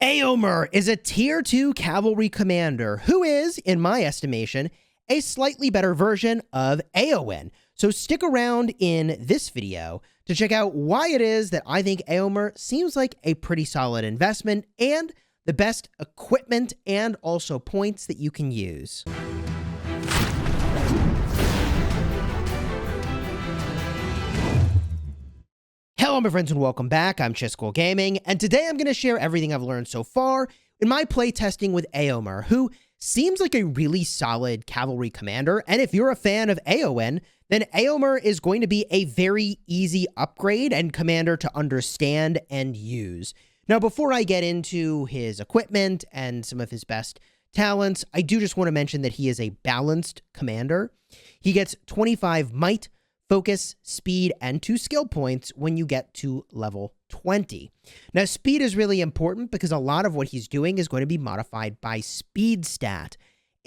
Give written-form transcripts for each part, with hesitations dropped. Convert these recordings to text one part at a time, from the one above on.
Eomer is a tier 2 cavalry commander who is, in my estimation, a slightly better version of Eowyn. So stick around in this video to check out why it is that I think Eomer seems like a pretty solid investment and the best equipment and also points that you can use. Hello my friends and welcome back. I'm Chisgule Gaming, and today I'm going to share everything I've learned so far in my playtesting with Eomer, who seems like a really solid cavalry commander, and if you're a fan of Eowyn, then Eomer is going to be a very easy upgrade and commander to understand and use. Now, before I get into his equipment and some of his best talents, I do just want to mention that he is a balanced commander. He gets 25 might, focus, speed, and 2 skill points when you get to level 20. Now, speed is really important because a lot of what he's doing is going to be modified by speed stat.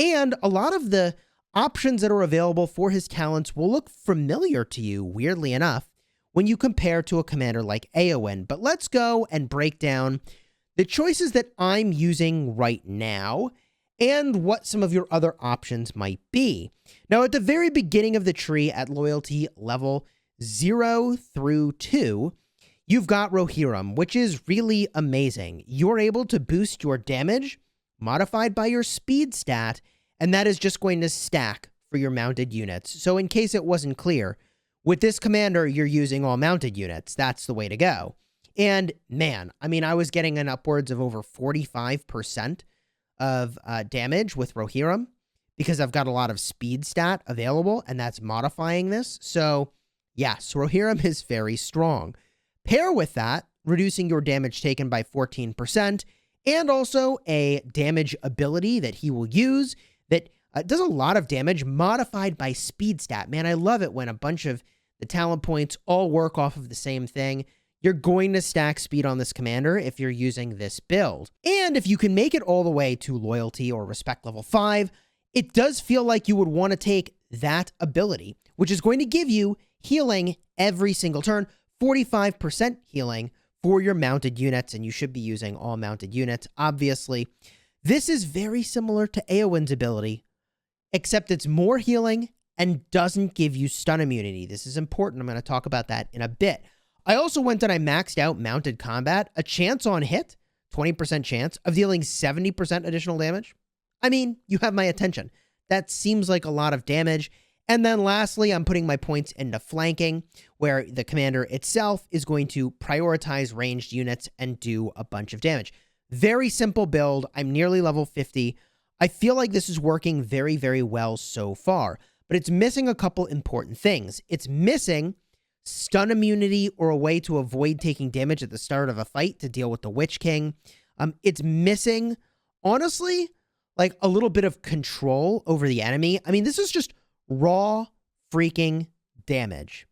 And a lot of the options that are available for his talents will look familiar to you, weirdly enough, when you compare to a commander like Eowyn. But let's go and break down the choices that I'm using right now and what some of your other options might be. Now, at the very beginning of the tree at loyalty level 0 through 2, you've got Rohirrim, which is really amazing. You're able to boost your damage modified by your speed stat, and that is just going to stack for your mounted units. So in case it wasn't clear, with this commander, you're using all mounted units. That's the way to go. And man, I mean, I was getting an upwards of over 45% of damage with Rohirrim because I've got a lot of speed stat available, and that's modifying this. So yes, Rohirrim is very strong. Pair with that, reducing your damage taken by 14%, and also a damage ability that he will use that does a lot of damage modified by speed stat. Man, I love it when a bunch of the talent points all work off of the same thing. You're going to stack speed on this commander if you're using this build. And if you can make it all the way to loyalty or respect level 5, it does feel like you would want to take that ability, which is going to give you healing every single turn, 45% healing for your mounted units, and you should be using all mounted units, obviously. This is very similar to Eowyn's ability, except it's more healing and doesn't give you stun immunity. This is important. I'm going to talk about that in a bit. I also went and I maxed out mounted combat, a chance on hit, 20% chance of dealing 70% additional damage. I mean, you have my attention. That seems like a lot of damage. And then lastly, I'm putting my points into flanking, where the commander itself is going to prioritize ranged units and do a bunch of damage. Very simple build. I'm nearly level 50. I feel like this is working very, very well so far, but it's missing a couple important things. It's missing stun immunity or a way to avoid taking damage at the start of a fight to deal with the Witch King. It's missing, honestly, like a little bit of control over the enemy. I mean, this is just raw freaking damage.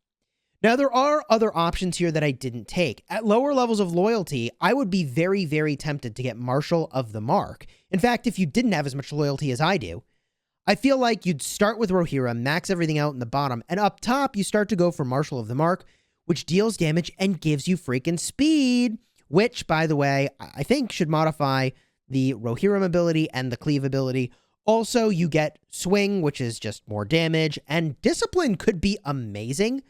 Now, there are other options here that I didn't take. At lower levels of loyalty, I would be very, very tempted to get Marshal of the Mark. In fact, if you didn't have as much loyalty as I do, I feel like you'd start with Rohirrim, max everything out in the bottom, and up top, you start to go for Marshal of the Mark, which deals damage and gives you freaking speed, which, by the way, I think should modify the Rohirrim ability and the Cleave ability. Also, you get Swing, which is just more damage, and Discipline could be amazing,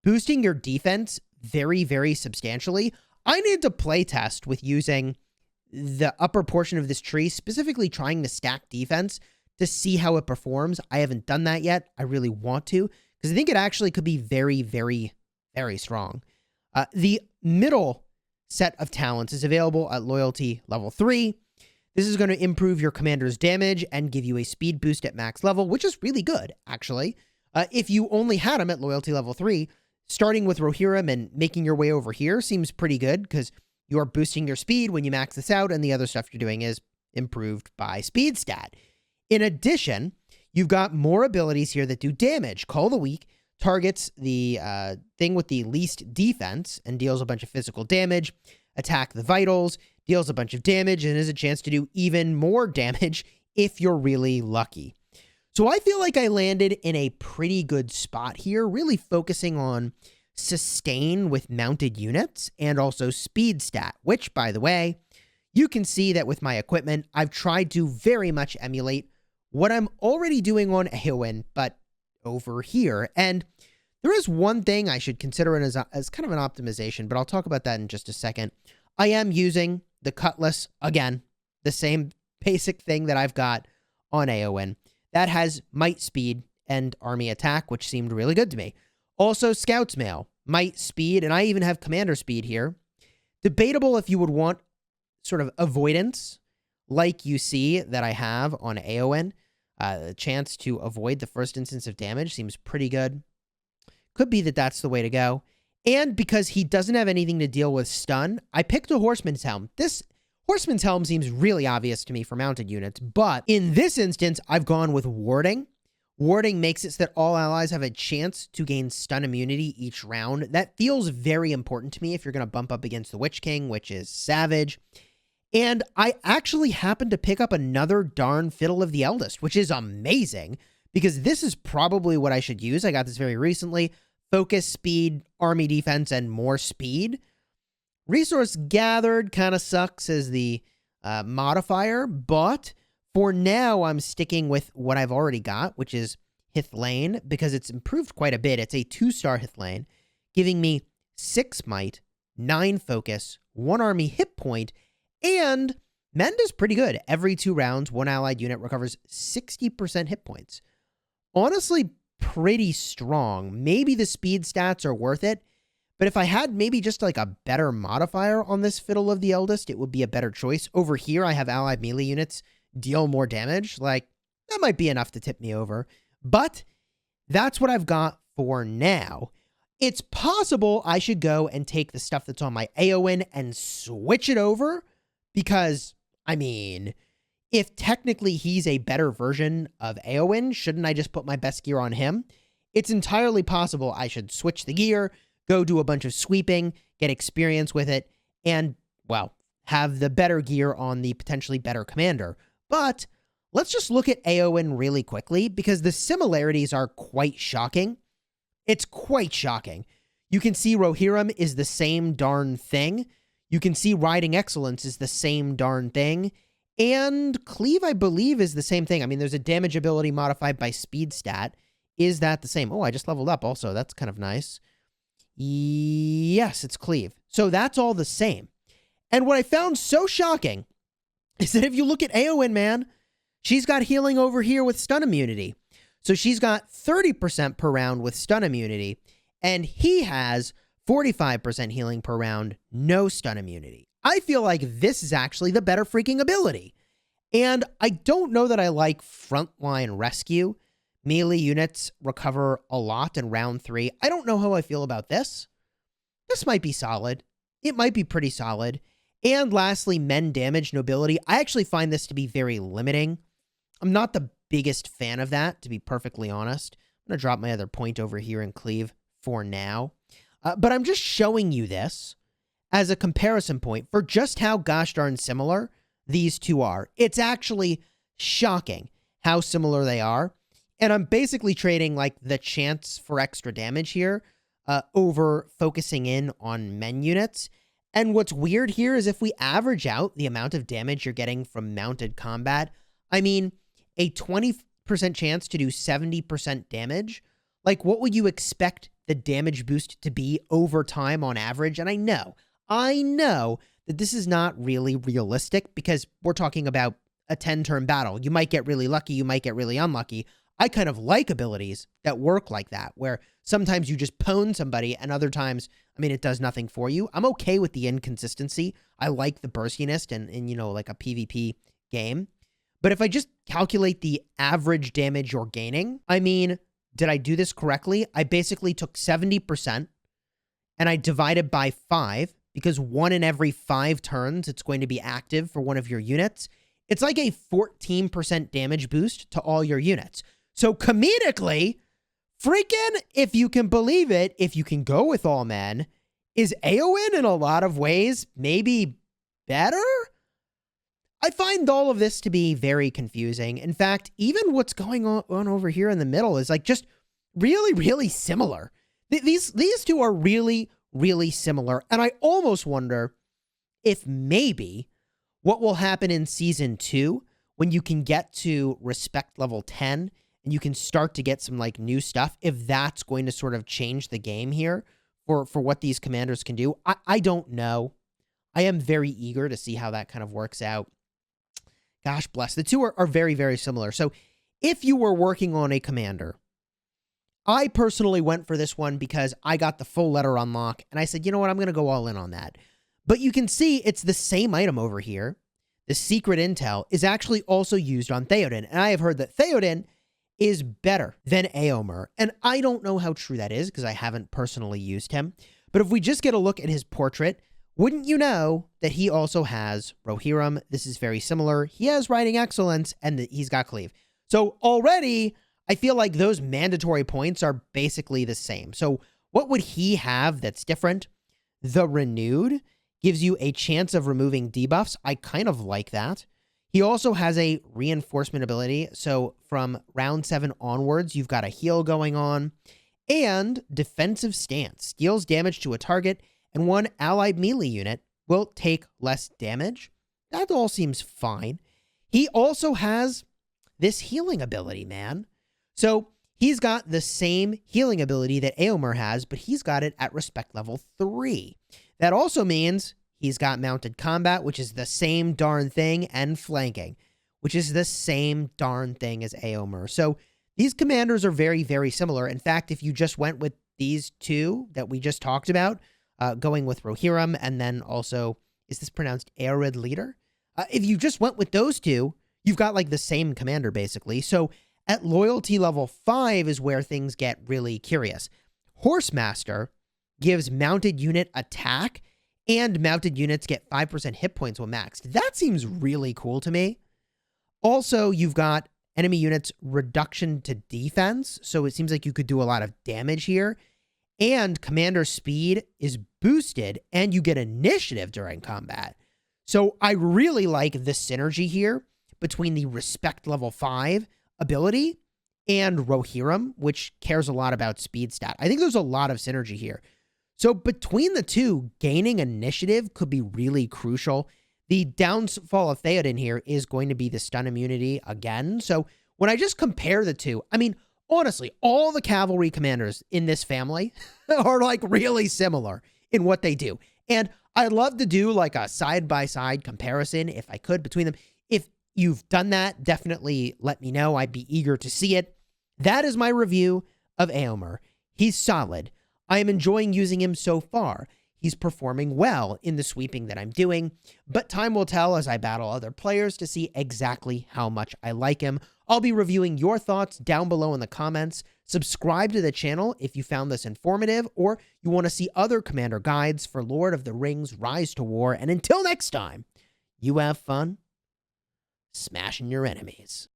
boosting your defense very, very substantially. I need to playtest with using the upper portion of this tree, specifically trying to stack defense to see how it performs. I haven't done that yet. I really want to, because I think it actually could be very, very, very strong. The middle set of talents is available at loyalty level 3. This is going to improve your commander's damage and give you a speed boost at max level, which is really good, actually. If you only had him at loyalty level 3, starting with Rohirrim and making your way over here seems pretty good because you are boosting your speed when you max this out, and the other stuff you're doing is improved by speed stat. In addition, you've got more abilities here that do damage. Call the Weak targets the thing with the least defense and deals a bunch of physical damage. Attack the Vitals deals a bunch of damage and has a chance to do even more damage if you're really lucky. So I feel like I landed in a pretty good spot here, really focusing on sustain with mounted units and also speed stat, which, by the way, you can see that with my equipment, I've tried to very much emulate what I'm already doing on Eowyn, but over here. And there is one thing I should consider it as kind of an optimization, but I'll talk about that in just a second. I am using the cutlass, again, the same basic thing that I've got on Eowyn. That has might, speed, and army attack, which seemed really good to me. Also, Scout's Mail, might, speed, and I even have commander speed here. Debatable if you would want sort of avoidance, like you see that I have on Eowyn. The chance to avoid the first instance of damage seems pretty good. Could be that that's the way to go. And because he doesn't have anything to deal with stun, I picked a Horseman's Helm. This Horseman's Helm seems really obvious to me for mounted units, but in this instance, I've gone with Warding. Warding makes it so that all allies have a chance to gain stun immunity each round. That feels very important to me if you're going to bump up against the Witch King, which is savage. And I actually happened to pick up another darn Fiddle of the Eldest, which is amazing, because this is probably what I should use. I got this very recently. Focus, speed, army defense, and more speed. Resource gathered kind of sucks as the modifier, but for now, I'm sticking with what I've already got, which is Hithlane, because it's improved quite a bit. It's a 2-star Hithlane, giving me 6 might, 9 focus, 1 army hit point, and Mend is pretty good. Every 2 rounds, 1 allied unit recovers 60% hit points. Honestly, pretty strong. Maybe the speed stats are worth it, but if I had maybe just like a better modifier on this Fiddle of the Eldest, it would be a better choice. Over here, I have allied melee units deal more damage. Like, that might be enough to tip me over, but that's what I've got for now. It's possible I should go and take the stuff that's on my Eowyn and switch it over, because, I mean, if technically he's a better version of Eowyn, shouldn't I just put my best gear on him? It's entirely possible I should switch the gear, go do a bunch of sweeping, get experience with it, and, well, have the better gear on the potentially better commander. But let's just look at Eowyn really quickly, because the similarities are quite shocking. It's quite shocking. You can see Rohirrim is the same darn thing. You can see Riding Excellence is the same darn thing. And Cleave, I believe, is the same thing. I mean, there's a damage ability modified by speed stat. Is that the same? Oh, I just leveled up also. That's kind of nice. Yes, it's Cleave. So that's all the same. And what I found so shocking is that if you look at Eowyn, man, she's got healing over here with stun immunity. So she's got 30% per round with stun immunity, and he has 45% healing per round, no stun immunity. I feel like this is actually the better freaking ability. And I don't know that I like Frontline Rescue. Melee units recover a lot in round 3. I don't know how I feel about this. This might be solid. It might be pretty solid. And lastly, Mend Damage Nobility. I actually find this to be very limiting. I'm not the biggest fan of that, to be perfectly honest. I'm going to drop my other point over here in Cleave for now. But I'm just showing you this as a comparison point for just how gosh darn similar these two are. It's actually shocking how similar they are. And I'm basically trading like the chance for extra damage here over focusing in on men units. And what's weird here is if we average out the amount of damage you're getting from mounted combat, I mean, a 20% chance to do 70% damage, like what would you expect the damage boost to be over time on average? And I know that this is not really realistic, because we're talking about a 10-turn battle. You might get really lucky, you might get really unlucky. I kind of like abilities that work like that, where sometimes you just pwn somebody and other times, I mean, it does nothing for you. I'm okay with the inconsistency. I like the burstiness and you know, like a PvP game. But if I just calculate the average damage you're gaining, I mean, did I do this correctly? I basically took 70% and I divided by 5, because 1 in every 5 turns, it's going to be active for one of your units. It's like a 14% damage boost to all your units. So comedically, freaking, if you can believe it, if you can go with all men, is Eowyn in a lot of ways maybe better? I find all of this to be very confusing. In fact, even what's going on over here in the middle is like just really, really similar. These two are really, really similar. And I almost wonder if maybe what will happen in Season 2 when you can get to respect level 10 and you can start to get some like new stuff, if that's going to sort of change the game here for what these commanders can do. I don't know. I am very eager to see how that kind of works out. Gosh bless. The two are very, very similar. So if you were working on a commander, I personally went for this one because I got the full letter unlock and I said, you know what, I'm going to go all in on that. But you can see it's the same item over here. The secret intel is actually also used on Theoden. And I have heard that Theoden is better than Eomer. And I don't know how true that is because I haven't personally used him. But if we just get a look at his portrait, wouldn't you know that he also has Rohirrim? This is very similar. He has Riding Excellence and he's got Cleave. So already, I feel like those mandatory points are basically the same. So what would he have that's different? The Renewed gives you a chance of removing debuffs. I kind of like that. He also has a reinforcement ability. So from round 7 onwards, you've got a heal going on. And defensive stance deals damage to a target, and one allied melee unit will take less damage. That all seems fine. He also has this healing ability, man. So he's got the same healing ability that Eomer has, but he's got it at respect level 3. That also means he's got mounted combat, which is the same darn thing, and flanking, which is the same darn thing as Eomer. So these commanders are very, very similar. In fact, if you just went with these two that we just talked about, going with Rohirrim, and then also, is this pronounced Arid Leader? If you just went with those two, you've got like the same commander basically. So at loyalty level 5 is where things get really curious. Horsemaster gives mounted unit attack, and mounted units get 5% hit points when maxed. That seems really cool to me. Also, you've got enemy units reduction to defense, so it seems like you could do a lot of damage here. And commander speed is boosted, and you get initiative during combat. So I really like the synergy here between the respect level 5 ability and Rohirrim, which cares a lot about speed stat. I think there's a lot of synergy here. So between the two, gaining initiative could be really crucial. The downfall of Theoden here is going to be the stun immunity again. So when I just compare the two, I mean, honestly, all the cavalry commanders in this family are like really similar in what they do. And I'd love to do like a side-by-side comparison if I could between them. If you've done that, definitely let me know. I'd be eager to see it. That is my review of Eomer. He's solid. I am enjoying using him so far. He's performing well in the sweeping that I'm doing, but time will tell as I battle other players to see exactly how much I like him. I'll be reviewing your thoughts down below in the comments. Subscribe to the channel if you found this informative or you want to see other commander guides for Lord of the Rings Rise to War. And until next time, you have fun smashing your enemies.